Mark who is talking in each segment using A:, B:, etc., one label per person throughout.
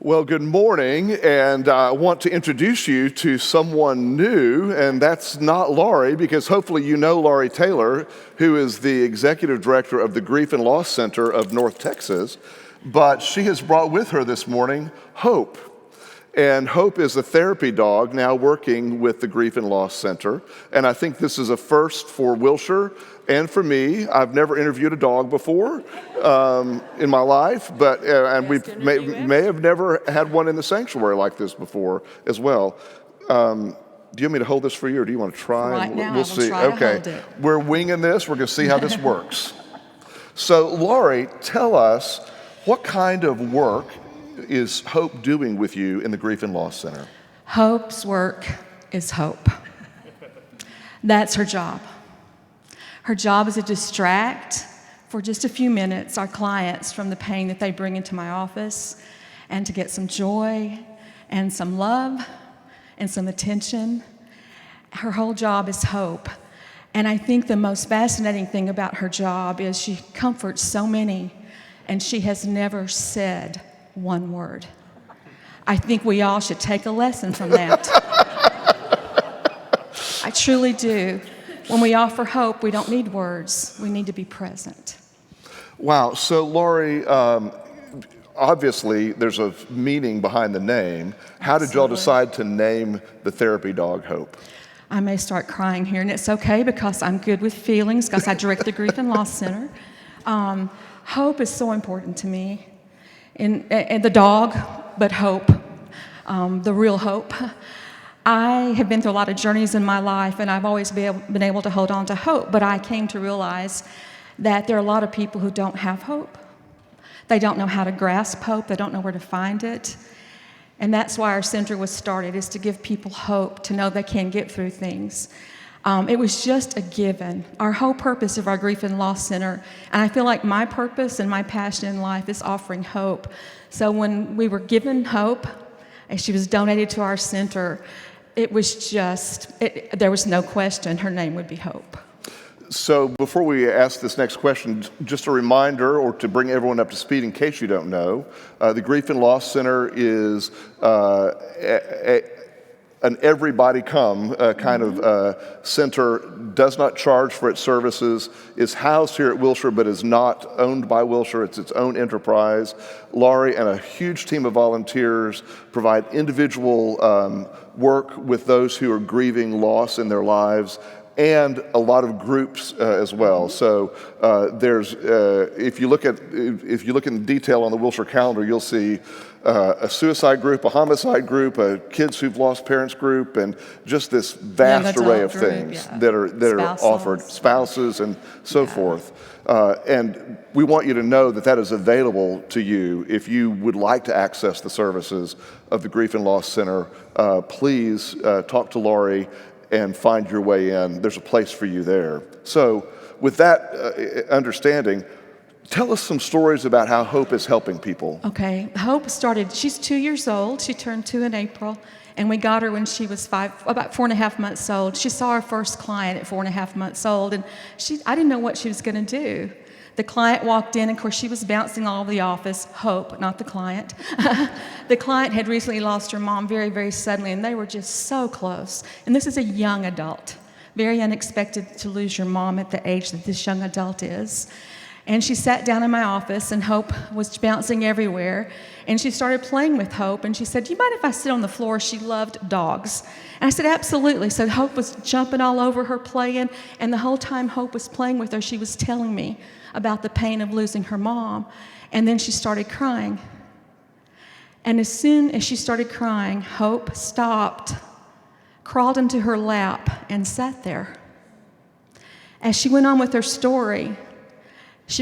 A: Well, good morning, and I want to introduce you to someone new, and that's not Laurie, because hopefully you know Laurie Taylor, who is the executive director of the Grief and Loss Center of North Texas, but she has brought with her this morning Hope. And Hope is a therapy dog now working with the Grief and Loss Center, and I think this is a first for Wilshire and for me. I've never interviewed a dog before in my life, but and we may have never had one in the sanctuary like this before as well. Do you want me to hold this for you, or do you want to try?
B: Right now,
A: we'll see.
B: try
A: Okay,
B: to hold it.
A: We're winging this. We're going to see how this works. So, Laurie, tell us, what kind of work is Hope doing with you in the Grief and Loss Center?
B: Hope's work is hope. That's her job. Her job is to distract for just a few minutes our clients from the pain that they bring into my office, and to get some joy and some love and some attention. Her whole job is hope. And I think the most fascinating thing about her job is she comforts so many, and she has never said one word. I think we all should take a lesson from that. I truly do. When we offer hope, we don't need words. We need to be present.
A: Wow. So, Laurie, obviously there's a meaning behind the name. How did y'all decide to name the therapy dog Hope?
B: I may start crying here, and it's okay because I'm good with feelings, because I direct the Grief and Loss Center. Hope is so important to me. And the dog, but hope, the real hope. I have been through a lot of journeys in my life, and I've always been able to hold on to hope, but I came to realize that there are a lot of people who don't have hope. They don't know how to grasp hope. They don't know where to find it. And that's why our center was started, is to give people hope, to know they can get through things. It was just a given. Our whole purpose of our Grief and Loss Center, and I feel like my purpose and my passion in life is offering hope. So when we were given Hope, and she was donated to our center, it was just, there was no question her name would be Hope.
A: So before we ask this next question, just a reminder, or to bring everyone up to speed in case you don't know, the Grief and Loss Center is an everybody come kind of center, does not charge for its services, is housed here at Wilshire but is not owned by Wilshire. It's its own enterprise. Laurie and a huge team of volunteers provide individual work with those who are grieving loss in their lives, and a lot of groups as well. So there's if you look in detail on the Wilshire calendar, you'll see a suicide group, a homicide group, a kids who've lost parents group, and just this vast array of things that are offered, spouses and so forth. And we want you to know that that is available to you if you would like to access the services of the Grief and Loss Center. Please talk to Laurie and find your way in. There's a place for you there. So with that understanding, tell us some stories about how Hope is helping people.
B: Okay, Hope started, she's 2 years old. She turned 2 in April, and we got her when she was about 4.5 months old. She saw her first client at 4.5 months old, and I didn't know what she was going to do. The client walked in, and of course she was bouncing all over the office. Hope, not the client. The client had recently lost her mom very, very suddenly, and they were just so close. And this is a young adult. Very unexpected to lose your mom at the age that this young adult is. And she sat down in my office, and Hope was bouncing everywhere. And she started playing with Hope, and she said, "Do you mind if I sit on the floor?" She loved dogs. And I said, "Absolutely." So Hope was jumping all over her, playing, and the whole time Hope was playing with her, she was telling me about the pain of losing her mom. And then she started crying. And as soon as she started crying, Hope stopped, crawled into her lap, and sat there. As she went on with her story, she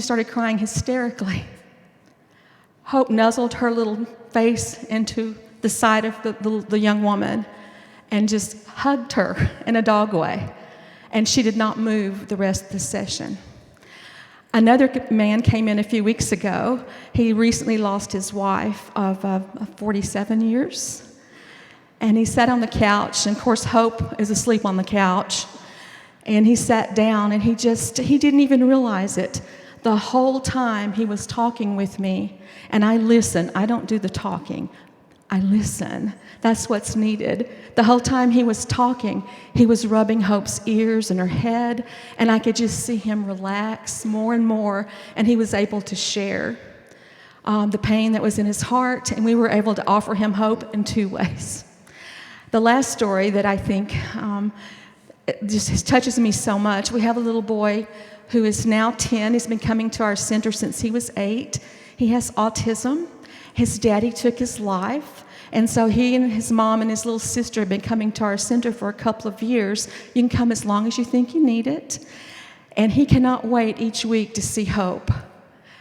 B: started crying hysterically. Hope nuzzled her little face into the side of the young woman and just hugged her in a dog way. And she did not move the rest of the session. Another man came in a few weeks ago. He recently lost his wife of 47 years. And he sat on the couch, and of course Hope is asleep on the couch. And he sat down, and he didn't even realize it. The whole time he was talking with me, and I listen. I don't do the talking. I listen. That's what's needed. The whole time he was talking, he was rubbing Hope's ears and her head, and I could just see him relax more and more, and he was able to share the pain that was in his heart, and we were able to offer him hope in 2 ways. The last story that I think it just touches me so much, we have a little boy who is now 10. He's been coming to our center since he was 8. He has autism. His daddy took his life, and so he and his mom and his little sister have been coming to our center for a couple of years. You can come as long as you think you need it. And he cannot wait each week to see Hope.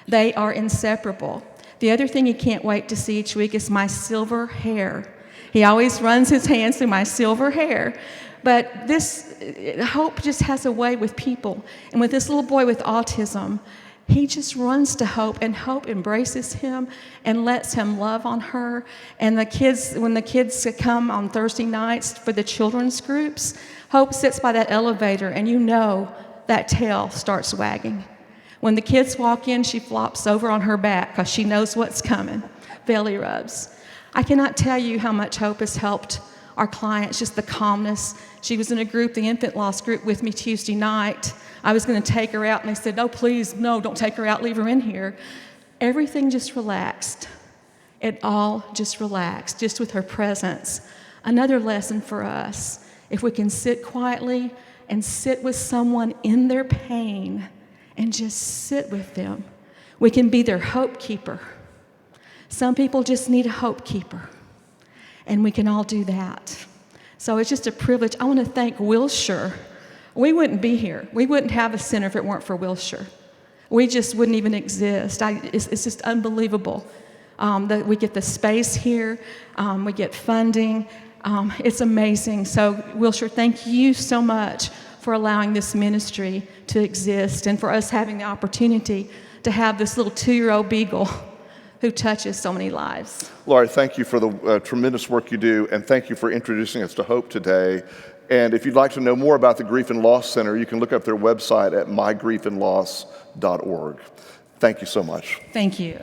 B: They are inseparable. The other thing he can't wait to see each week is my silver hair. He always runs his hands through my silver hair. But Hope just has a way with people. And with this little boy with autism, he just runs to Hope, and Hope embraces him and lets him love on her. And when the kids come on Thursday nights for the children's groups, Hope sits by that elevator, and you know that tail starts wagging. When the kids walk in, she flops over on her back because she knows what's coming. Belly rubs. I cannot tell you how much Hope has helped our clients, just the calmness. She was in a group, the infant loss group, with me Tuesday night. I was going to take her out, and they said, "No, please, no, don't take her out, leave her in here." Everything just relaxed. It all just relaxed, just with her presence. Another lesson for us, if we can sit quietly and sit with someone in their pain and just sit with them, we can be their hope keeper. Some people just need a hope keeper, and we can all do that. So it's just a privilege. I want to thank Wilshire. We wouldn't be here. We wouldn't have a center if it weren't for Wilshire. We just wouldn't even exist. It's just unbelievable that we get the space here. We get funding. It's amazing. So Wilshire, thank you so much for allowing this ministry to exist and for us having the opportunity to have this little 2-year-old beagle who touches so many lives.
A: Laurie, thank you for the tremendous work you do, and thank you for introducing us to Hope today. And if you'd like to know more about the Grief and Loss Center, you can look up their website at mygriefandloss.org. Thank you so much.
B: Thank you.